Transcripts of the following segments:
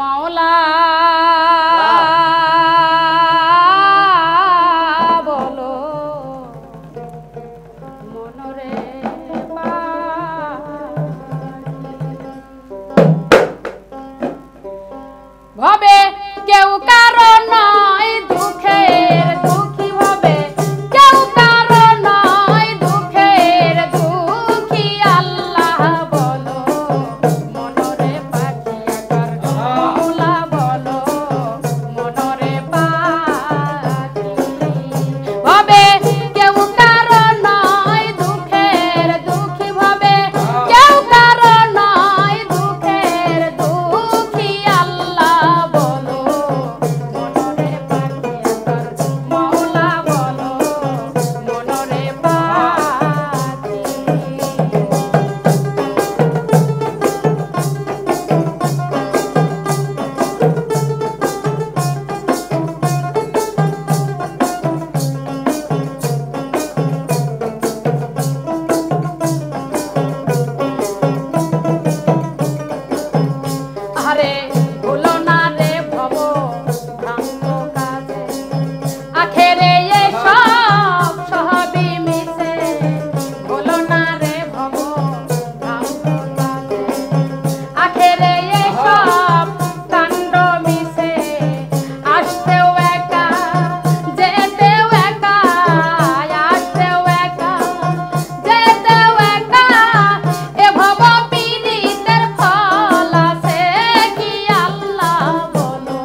মাওলা বলো মনরে ভাবে কেউ কারণ নয় দুঃখের দুঃখী ভাবে কেউ কারণ নয় দুঃখের দুঃখী আল্লাহ বলো মনরে পাখি একবার মাওলা বলো মনরে পাখি ভাবে কেউ কারণ নয় দুঃখের দুঃখী ভাবে কেউ কারণ নয় দুঃখের দুঃখী আল্লাহ বলো মনরে পাখি একবার মাওলা বলো মনরে পাখি আরে ভুলো না রে ভব ভ্রান্ত কাজে আখেরে এসব সবই মিশে ভুলো না রে ভব ভ্রান্ত কাজে আখেরে এসব কাণ্ড মিশে আসতেও একা যেতেও একা আসতেও একা যেতেও একা এ ভব পীড়িতের ফল আছে কি আল্লাহ বলো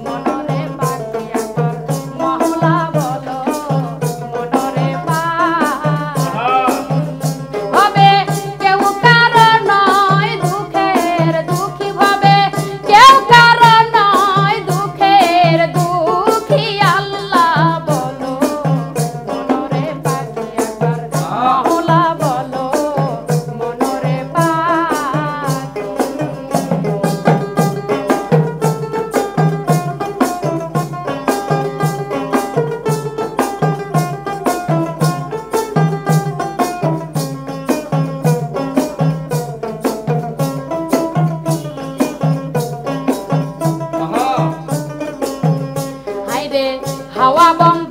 মনরে পাখি একবার মাওলা বলো মনরে পাখি ভাবে কেউ কারণ নয় দুঃখের দুঃখী ভাবে কেউ কারণ নয় দুঃখের দুঃখী আল্লাহ বলো মনরে পাখি একবার মাওলা বলো মনরে পাখি হায়রে হাওয়া বন্ধ